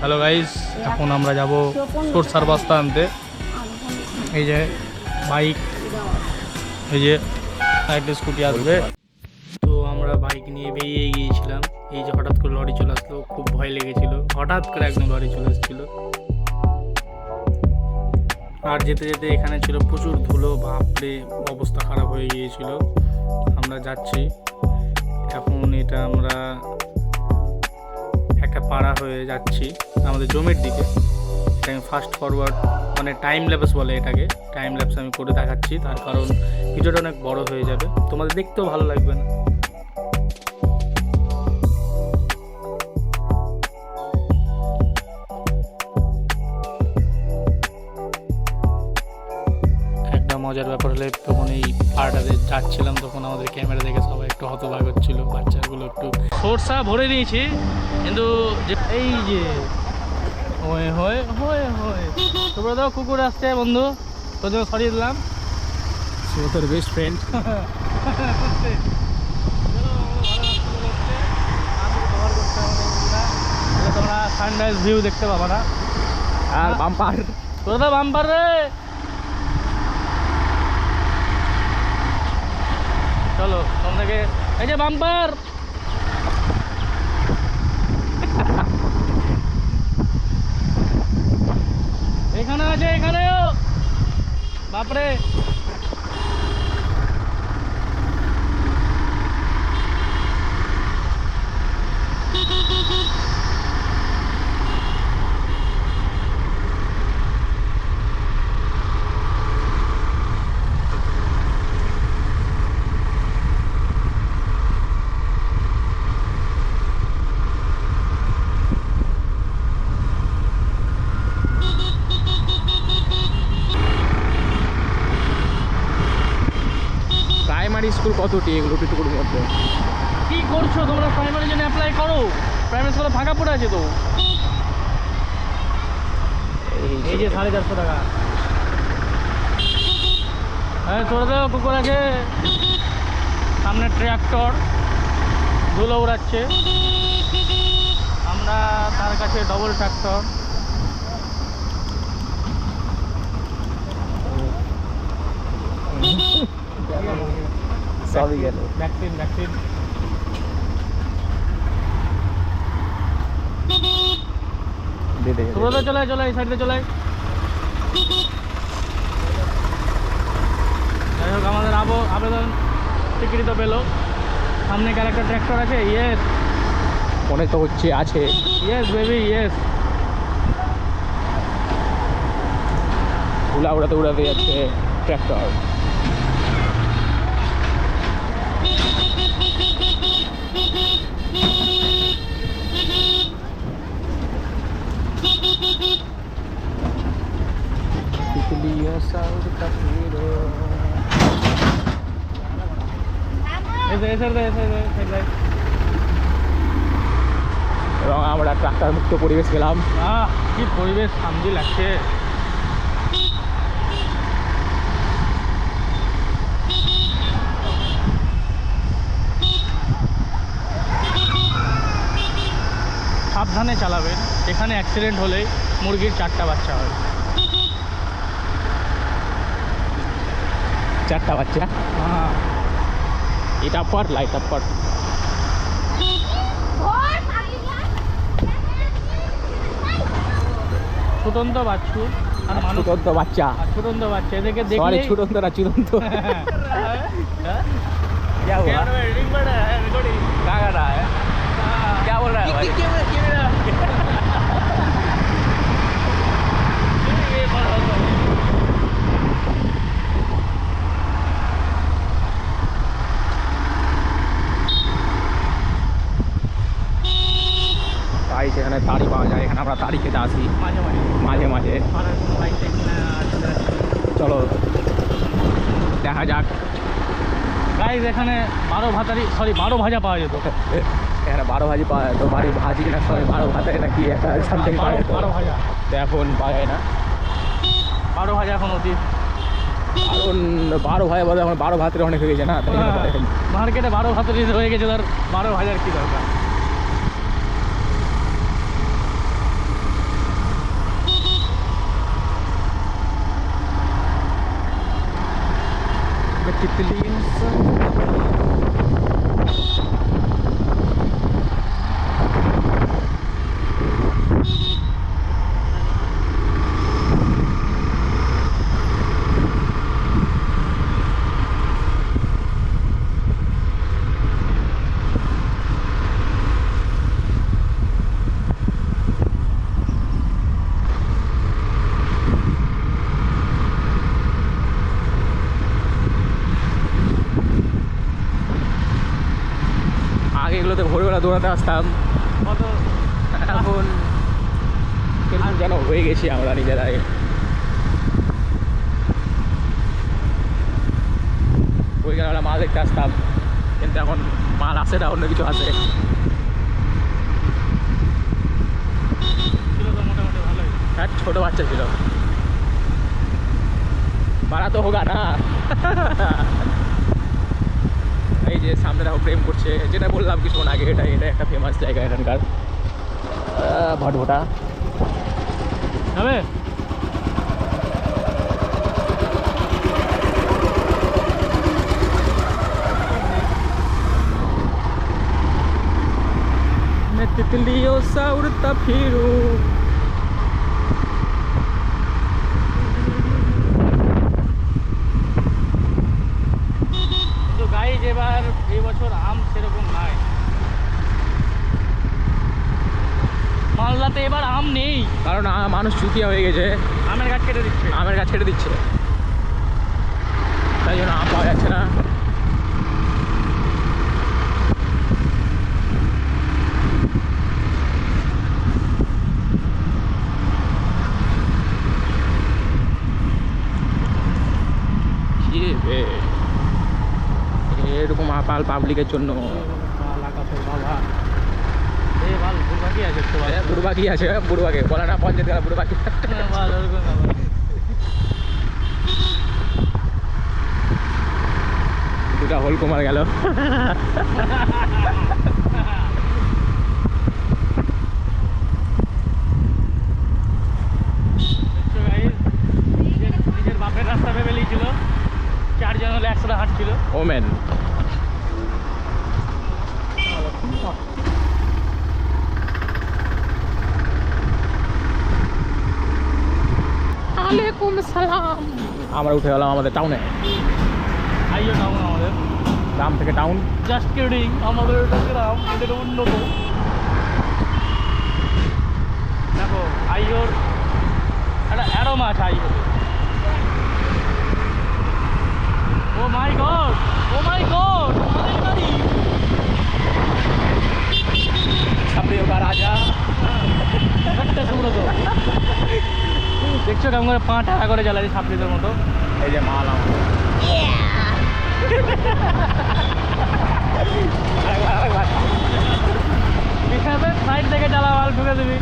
Hello guys, এখন আমরা যাব সরষার বস্তা আনতে। এই যে বাইক, এই যে একটা স্কুটি আসবে। তো আমরা বাইক নিয়ে বেরিয়ে গিয়েছিলাম। এই যে হঠাৎ করে লরি চলে আসলো, খুব ভয় লেগেছিল। হঠাৎ করে একদম লরি চলে এসেছিল। আর যেতে যেতে এখানে ছিল প্রচুর ধুলো, বাপরে অবস্থা খারাপ হয়ে গিয়েছিল। আমরা যাচ্ছি এখন, এটা আমরা একটা পাড়া হয়ে যাচ্ছি আমাদের জমির দিকে। এটাকে ফাস্ট ফরওয়ার্ড মানে টাইম ল্যাপস বলে এটাকে। টাইম ল্যাপস আমি করে দেখাচ্ছি, তার কারণ ভিডিওটা অনেক বড় হয়ে যাবে, তোমাদের দেখতেও ভালো লাগবে না। একটা মজার ব্যাপার হলে, তখন এই পাড়াটাতে যাচ্ছিলাম তখন আমাদের ক্যামেরা দেখে সবাই একটু হতবাক হচ্ছিল, বাচ্চাগুলো একটু। সরষা ভরে নিয়েছি কিন্তু এই যে হয়ে হয়ে হয়ে হয়ে তোমরা তো কুকুর আসছে বন্ধু, তোর জন্য সরিয়ে দিলাম। সে তোর বেস্ট ফ্রেন্ড। তোমরা সানরাইজ ভিউ দেখতে পাবা না। আর বাম্পার, তোরা তো বাম্পার রে। চলো তোমাদেরকে, এই যে বাম্পার। এখানে আছে, এখানেও বাপরে। প্রাইমারি স্কুল কতটি এগুলো টুকুর মধ্যে? কি করছো তোমরা? প্রাইমারি জন্য অ্যাপ্লাই করো, প্রাইমারি স্কুলে ফাঁকা পড়ে আছে তো। এই যে 450 টাকা। হ্যাঁ তোরা তো কুকুর আছে, সামনে ট্রাক্টর ধুলো উড়াচ্ছে, আমরা তার কাছে ডবল ট্রাক্টর। সবই গেল। Vaccine vaccine. তোরা তো চলে চলে এই সাইডে চলে। যাই হোক, আমাদের আবেদন স্বীকৃত পেল। সামনে একটা ট্র্যাক্টর আছে। ইয়েস, মনে তো হচ্ছে আছে। Yes baby yes. উড়াতে উড়াতে যাচ্ছে ট্র্যাক্টর। এবং আমরা ট্রাক্টর মুক্ত পরিবেশ পেলাম। কি পরিবেশ শান্তি লাগছে। সাবধানে চালাবেন, এখানে অ্যাক্সিডেন্ট হলে মুরগির 4টা বাচ্চা হয়। 4টা বাচ্চা। হ্যাঁ, এটা পর লাইট আপ পর। ছুটন্ত বাচ্চু আর মানুষ। ছুটন্ত বাচ্চা, ছুটন্ত বাচ্চা, এদেরকে দেখলে ছুটন্ত না চুদন্ত। क्या हुआ? क्या कर रहा है? क्या बोल रहा है भाई? তাই সেখানে তাড়ি পাওয়া যায়, এখানে আমরা তাড়ি খেতে আসি মাঝে মাঝে মাঝে মাঝে। চলো দেখা যাক। গাইস, এখানে 12 ভাজা পাওয়া যেত। এখানে 12 ভাজি পাওয়া যেত। 12 ভাজি না, সরি 12 ভাতে নাকি একটা সামথিং পাওয়া যেত। 12 ভাজা তো এখন পাওয়া যায় না। 12 ভাজা এখন অতীত। কারণ 12 ভাজা বলে এখন 12 ভাতের অনেক হয়ে গেছে না, তাই মার্কেটে 12 ভাতের হয়ে গেছে, তার 12 ভাজার কি দরকার। আগে এগুলোতে ভোরবেলা দৌড়াতে আসতাম, কত এখন কিরকম যেন হয়ে গেছি আমরা নিজেরাই। ওইখানে আমরা মাল দেখতে আসতাম, কিন্তু এখন মাল আসে না, অন্য কিছু আসে। ছিল তো মোটামুটি ভালোই। হ্যাঁ, ছোট বাচ্চা ছিল, বাড়া তো হোগা না। এই যে সামনে দেখো প্রেম করছে, যেটা বললাম কিছুক্ষণ আগে, এটা একটা ফেমাস জায়গা এখানকার, ভটভটা। যাবে मैं तितलियों सा उड़ता फिरूं। কিন্তু গাইজ এবার এই বছর আম সেরকম নাই, মালদাতে এবার আম নেই, কারণ মানুষ চুতিয়া হয়ে গেছে, আমের গাছ কেটে দিচ্ছে। আমের গাছ ছেড়ে দিচ্ছে, তাই জন্য আম পাওয়া যাচ্ছে না। এরকম আপাল পাবলিকের জন্য বাবা এ ভালো দুর্ভাগ্য আছে একটু ভালো। বুড়বা কি আছে, বুড়বাকে বলে না পঞ্চায়েত গেলা বুড়বা কি। ভালো ওরকম ব্যাপার। দুটা হোল কমার গেল। দেখছো guys, নিজের বাপের রাস্তা ভেবে লিয়েছিল, চারজন হলে একসাথে হাঁটছিল। ওমেন আলাইকুম সালাম। আমরা উঠে গেলাম আমাদের টাউনে, আইও টাউন আমাদের, গ্রাম থেকে টাউন। জাস্ট কিডিং, আমাদের এটা গ্রাম, এটা উন্নত। দেখো আইওর একটা অ্যারোমা আছে আইও। ও মাই গড, ও মাই গড, আমাদের গাড়ি। ছাপড়িও কা রাজা। একটা সুব্রত দেখছো কেমন করে 5 টাকা করে জ্বালাচ্ছে ছাপড়িদের মতো। এই যে মাল আমার। হিসাবে সাইড থেকে জ্বালা মাল ঢুকে দিবি।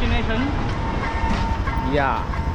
destination. Yeah.